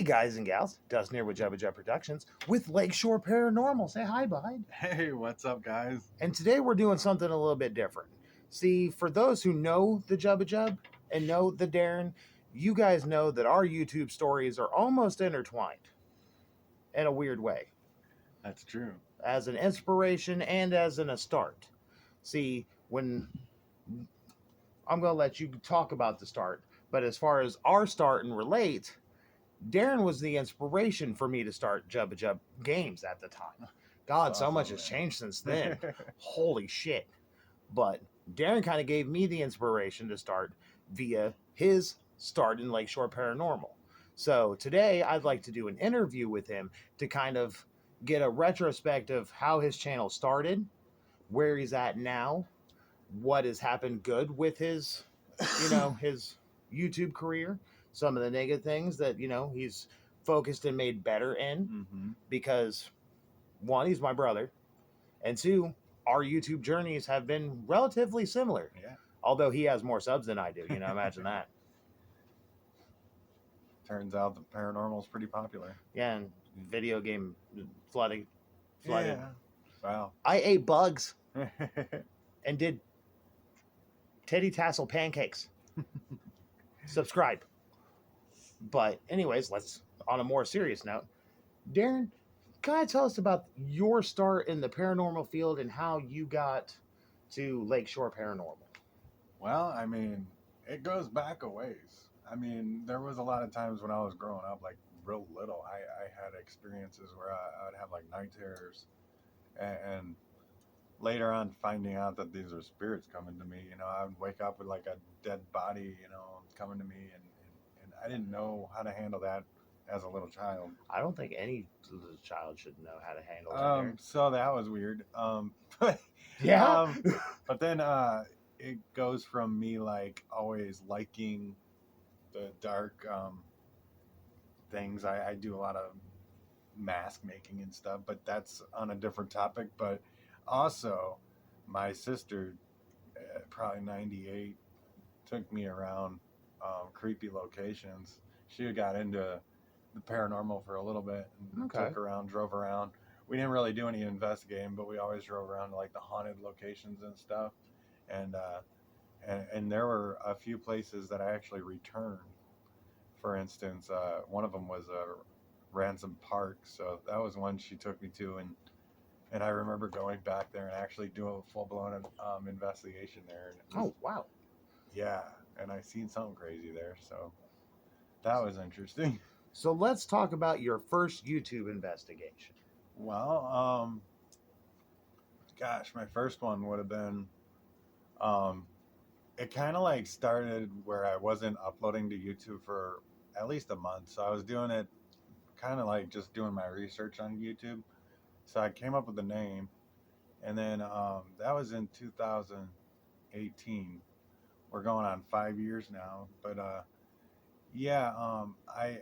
guys and gals, Dustin here with Jubba Jubb Productions with Lakeshore Paranormal. Say hi, bud. Hey, what's up, guys? And today we're doing something a little bit different. See, for those who know the Jubba Jubb and know the Darren, you guys know that our YouTube stories are almost intertwined in a weird way, That's true. as an inspiration and as a start. See, when I'm going to let you talk about the start, but as far as our start and relate, Darren was the inspiration for me to start Jubba Jubb Games at the time. God, so much has changed since then. Holy shit. But Darren kind of gave me the inspiration to start via his start in Lakeshore Paranormal. So today I'd like to do an interview with him to kind of get a retrospect of how his channel started, where he's at now, what has happened good with his, his YouTube career, some of the negative things that, he's focused and made better in, because one, he's my brother, and two, our YouTube journeys have been relatively similar. Yeah. Although he has more subs than I do, imagine that. Turns out the paranormal is pretty popular. Yeah, and video game flooding. Yeah. Wow. I ate bugs and did titty tassel pancakes. Subscribe. But anyways, let's, on a more serious note, Darren, kind of tell us about your start in the paranormal field and how you got to Lakeshore Paranormal. Well, I mean, it goes back a ways. I mean, there was a lot of times when I was growing up, like real little, I had experiences where I would have like night terrors, and later on finding out that these are spirits coming to me. I would wake up with like a dead body, coming to me, and I didn't know how to handle that as a little child. I don't think any little child should know how to handle that. So that was weird. Yeah. But then it goes from me like always liking the dark things. I do a lot of mask making and stuff, but that's on a different topic. But also, my sister, probably 98, took me around creepy locations. She got into the paranormal for a little bit and drove around. We didn't really do any investigating, but we always drove around to like the haunted locations and stuff. And there were a few places that I actually returned. For instance, one of them was Ransom Park, so that was one she took me to, and I remember going back there and actually doing a full-blown investigation there. Oh, wow. Yeah, and I seen something crazy there, so that was interesting. So let's talk about your first YouTube investigation. Well, gosh, my first one would have been, it kind of like started where I wasn't uploading to YouTube for at least a month. So I was doing it kind of like just doing my research on YouTube. So I came up with the name, and then that was in 2018. We're going on 5 years now, but I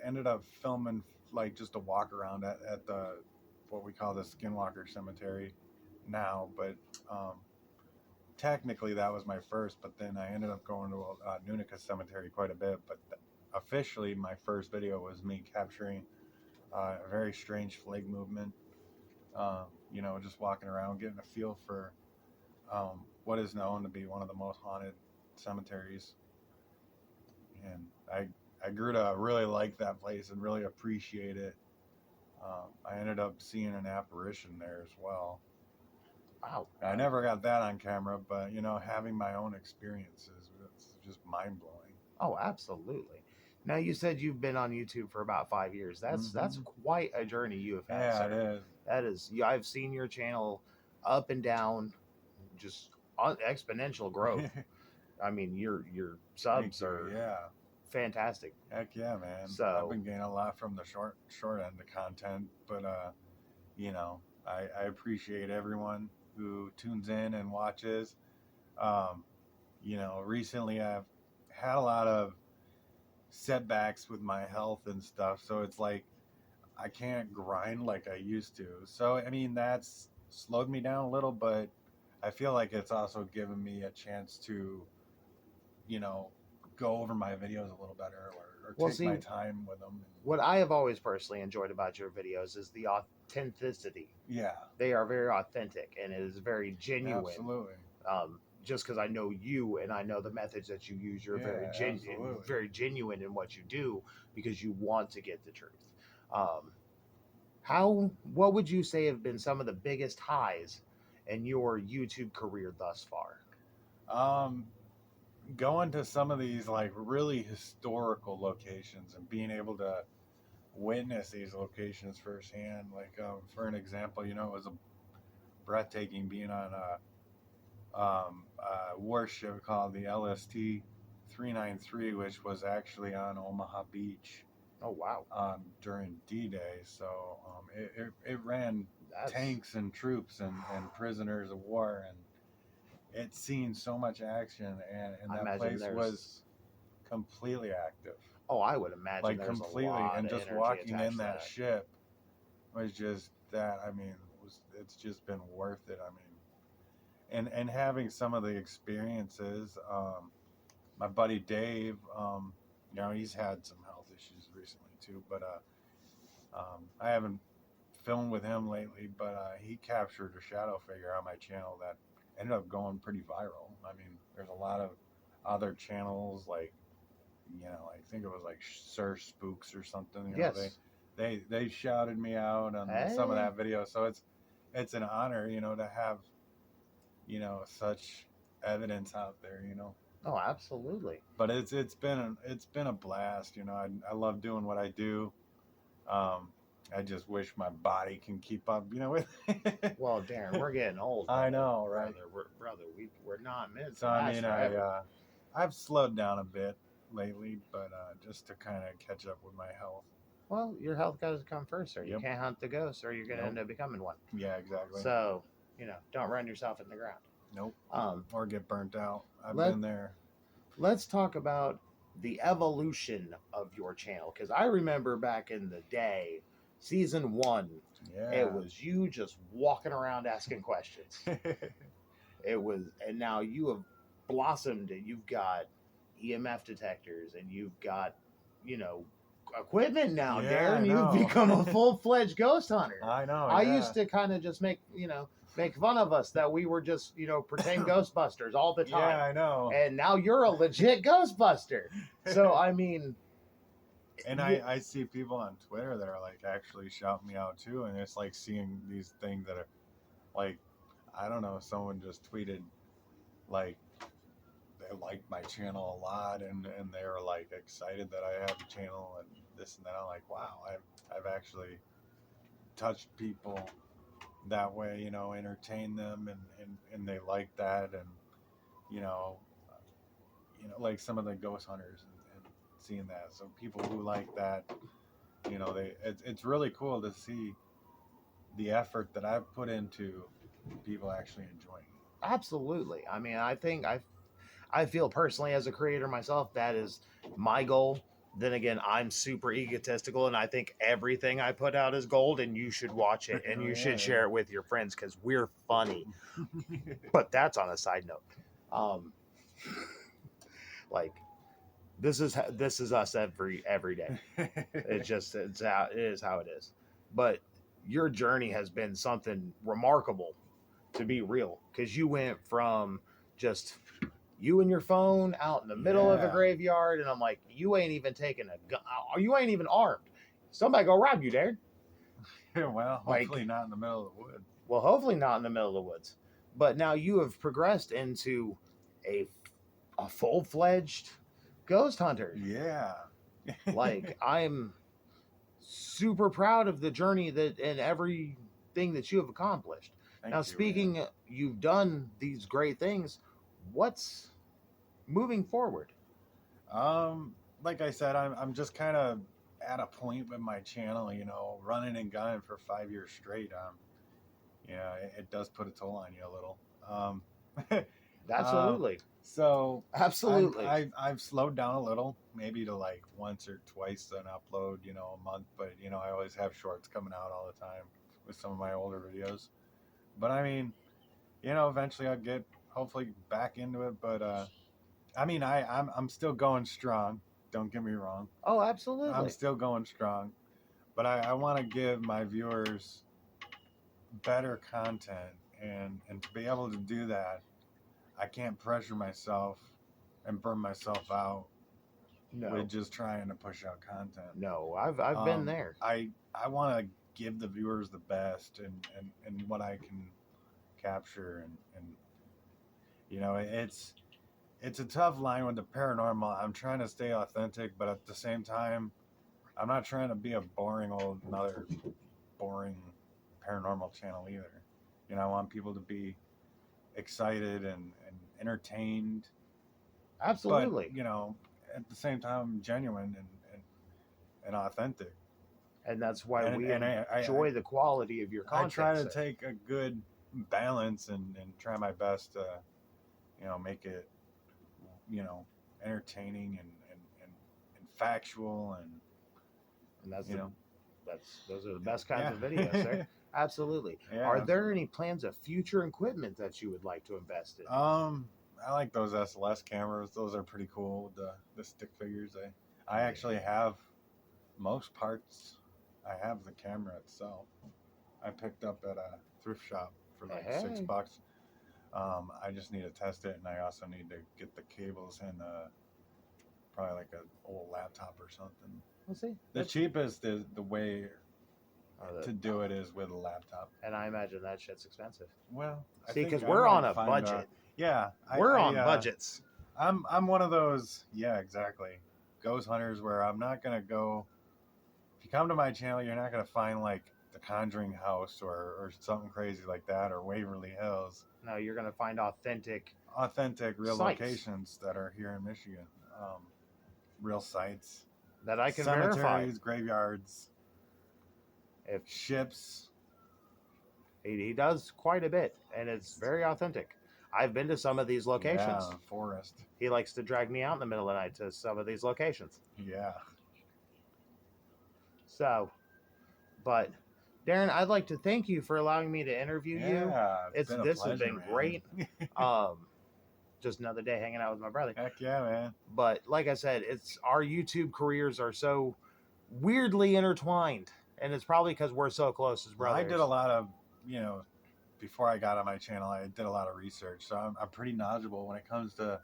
ended up filming like just a walk around at the what we call the Skinwalker Cemetery now, but technically that was my first. But then I ended up going to Nunica Cemetery quite a bit. But officially, my first video was me capturing a very strange flag movement. Just walking around, getting a feel for what is known to be one of the most haunted cemeteries, and I grew to really like that place and really appreciate it. I ended up seeing an apparition there as well. Wow. I never got that on camera, but having my own experiences, it's just mind blowing. Oh, absolutely. Now, you said you've been on YouTube for about 5 years. That's quite a journey you have had. Yeah, sir. it is. That is. I've seen your channel up and down, just exponential growth. I mean, your subs are fantastic. Heck yeah, man. So I've been getting a lot from the short end of content, but I appreciate everyone who tunes in and watches. Recently I've had a lot of setbacks with my health and stuff, so it's like I can't grind like I used to. So I mean, that's slowed me down a little, but I feel like it's also given me a chance to go over my videos a little better, or Well, take my see, time with them. what I have always personally enjoyed about your videos is the authenticity. Yeah, They are very authentic and it is very genuine. absolutely. Just because I know you and I know the methods that you use, you're Yeah, absolutely. very genuine in what you do because you want to get the truth. Um, what would you say have been some of the biggest highs in your YouTube career thus far? Um, Going to some of these like really historical locations and being able to witness these locations firsthand. Like for an example, it was a breathtaking being on a warship called the LST 393, which was actually on Omaha Beach Oh wow, during D-Day. So it ran that's tanks and troops and prisoners of war, and it's seen so much action, and I that imagine place was there's completely active, oh I would imagine like there's a completely, lot and of just energy walking attached in to that that. ship was just that. I mean, it's just been worth it. I mean, and having some of the experiences. My buddy Dave, he's had some health issues recently too, but I haven't filmed with him lately. But he captured a shadow figure on my channel that ended up going pretty viral. I mean, there's a lot of other channels like, I think it was like Sir Spooks or something. Yes. They shouted me out on some of Hey. that video, so it's an honor, to have such evidence out there. Oh, absolutely. But it's been a blast. I love doing what I do. I just wish my body can keep up, with it. Well, Darren, we're getting old, I know, right? Brother, we're not meant to So I last mean, forever. I've slowed down a bit lately, but just to kind of catch up with my health. Well, your health got to come first, sir. You Yep. can't hunt the ghost, or you're going to Nope. end up becoming one. Yeah, exactly. So, don't run yourself in the ground. Nope. Um, Or get burnt out. I've let been there. let's talk about the evolution of your channel because I remember back in the day, season one, it Yeah. was you just walking around asking questions. It was, and now you have blossomed. You've got EMF detectors, and you've got, you know, equipment now, Yeah, I Darren. You've know. become a full-fledged ghost hunter. I know. I Yeah. used to kind of just make fun of us that we were just, pretend Ghostbusters all the time. Yeah, I know. And now you're a legit Ghostbuster. So, I mean, And I see people on Twitter that are like actually shouting me out too, and it's like seeing these things that are like, I don't know, someone just tweeted like they liked my channel a lot, and they were like excited that I have a channel and this and that. I'm like, wow, I've actually touched people that way, entertain them, and they like that, and you know like some of the ghost hunters, and seeing that. So people who like that, it's really cool to see the effort that I've put into people actually enjoying it. absolutely. I mean, I feel personally as a creator myself that is my goal. Then again, I'm super egotistical and I think everything I put out is gold and you should watch it and Oh, you yeah, should share it with your friends because we're funny. But that's on a side note. Um, like this is us every day. It is how it is. But your journey has been something remarkable to be real because you went from just you and your phone out in the middle of a Yeah. graveyard, and I'm like, you ain't even taking a gun, you ain't even armed. Somebody go rob you, Darren. Well, Like, hopefully not in the middle of the woods. well, hopefully not in the middle of the woods. But now you have progressed into a full fledged ghost hunter. Yeah. Like, I'm super proud of the journey that and everything that you have accomplished. Thank Now, you, speaking, man. you've done these great things. What's moving forward? Like I said, I'm just kind of at a point with my channel, running and gunning for 5 years straight. Yeah, it does put a toll on you a little. Absolutely. So Absolutely. I've slowed down a little, maybe to like once or twice an upload, a month. But I always have shorts coming out all the time with some of my older videos. But I mean, eventually I'll get hopefully back into it. But I mean, I'm still going strong. Don't get me wrong. Oh, I'm absolutely. still going strong, but I want to give my viewers better content, and to be able to do that, I can't pressure myself and burn myself out with No, just trying to push out content. no, I've been there. I want to give the viewers the best and what I can capture and it's a tough line with the paranormal. I'm trying to stay authentic, but at the same time, I'm not trying to be another boring paranormal channel either. I want people to be excited and entertained, but Absolutely. at the same time, genuine and authentic. And that's why we And enjoy the quality of your I try content, to sir. take a good balance and try my best to, make it, you know, entertaining and factual And that's you know, those are the best kinds yeah, of videos, sir. Absolutely. Are yeah. there any plans of future equipment that you would like to invest in? I like those SLS cameras. Those are pretty cool. The stick figures. I Yeah. actually have most parts. I have the camera itself. I picked up at a thrift shop for like six Hey, bucks. I just need to test it, and I also need to get the cables and probably like an old laptop or something. let's see. The cheapest is the way Oh, to do it is with a laptop. and I imagine that shit's expensive. Well, I See, think because I we're on might a find budget. yeah. We're on budgets. I'm one of those. Yeah, exactly. Ghost hunters where I'm not gonna go. If you come to my channel, you're not gonna find like the Conjuring House or something crazy like that or Waverly Hills. No, you're going to find Authentic, real sites locations that are here in Michigan. Real sites, that I can verify. cemeteries, graveyards, If ships. he does quite a bit, and it's very authentic. I've been to some of these locations. Yeah, forest. He likes to drag me out in the middle of the night to some of these locations. Yeah. So, but Darren, I'd like to thank you for allowing me to interview you. Yeah, It's been a this pleasure, has been man. great. Um, just another day hanging out with my brother. Heck yeah, man. But like I said, it's our YouTube careers are so weirdly intertwined, and it's probably because we're so close as brothers. I did a lot of, before I got on my channel, I did a lot of research, so I'm pretty knowledgeable when it comes to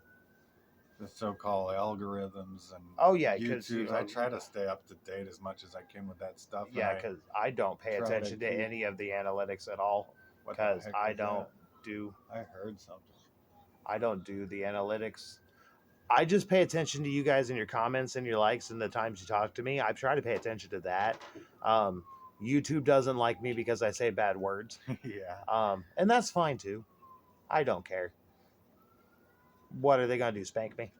the so-called algorithms and Oh yeah, because YouTubes. I try to stay up to date as much as I can with that stuff. Yeah, because I don't pay try to attention to keep- any of the analytics at all. What the Because heck I was don't that? do I heard something. I don't do the analytics. I just pay attention to you guys and your comments and your likes and the times you talk to me. I try to pay attention to that. YouTube doesn't like me because I say bad words. Yeah. And that's fine too. I don't care. What are they gonna do? Spank me?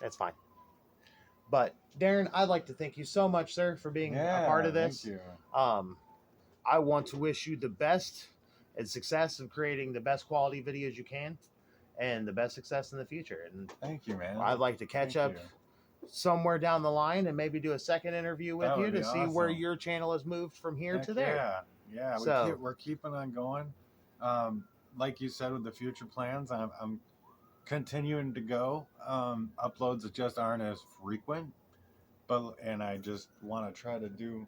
That's fine. But Darren, I'd like to thank you so much, sir, for being a part of this. Thank you. I want to wish you the best and success of creating the best quality videos you can and the best success in the future. And Thank you, man. I'd like to catch Thank up you. somewhere down the line and maybe do a second interview with That you would to be see where awesome. your channel has moved from here Heck to there. Yeah. So- We're keeping on going. Like you said, with the future plans, I'm continuing to go. Uploads just aren't as frequent, and I just want to try to do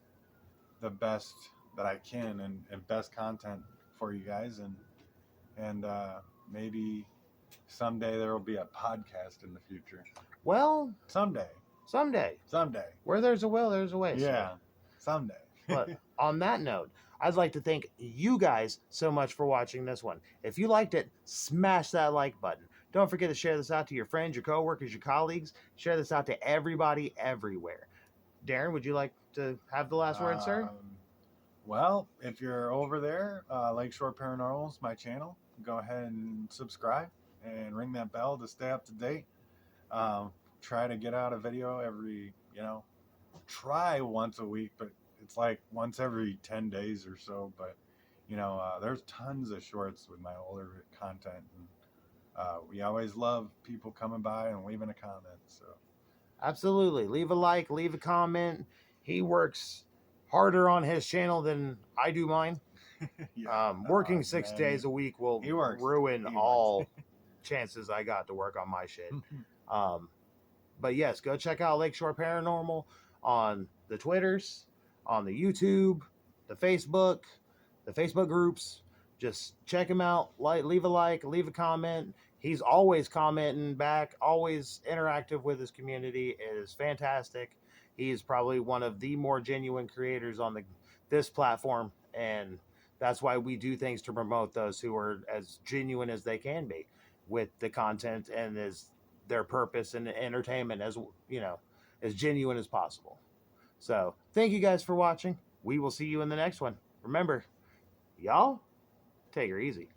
the best that I can and best content for you guys, and maybe someday there will be a podcast in the future. Well, Someday. where there's a will, there's a way. Yeah. Someday. But on that note, I'd like to thank you guys so much for watching this one. If you liked it, smash that like button. Don't forget to share this out to your friends, your coworkers, your colleagues. Share this out to everybody everywhere. Darren, would you like to have the last word, sir? Well, if you're over there, Lakeshore Paranormal is my channel. Go ahead and subscribe and ring that bell to stay up to date. Try to get out a video every, try once a week, but it's like once every 10 days or so. But, there's tons of shorts with my older content. And, we always love people coming by and leaving a comment. So Absolutely. Leave a like, leave a comment. He works harder on his channel than I do mine. yeah, Working 6 days a week will He works. ruin He all works. chances I got to work on my shit. Um, but yes, go check out Lakeshore Paranormal on the Twitters, on the YouTube, the Facebook groups. Just check him out. Leave a like, leave a comment. He's always commenting back, always interactive with his community. It is fantastic. He is probably one of the more genuine creators on this platform, and that's why we do things to promote those who are as genuine as they can be with the content and as their purpose and entertainment as as genuine as possible. So thank you guys for watching. We will see you in the next one. Remember, y'all, take her easy.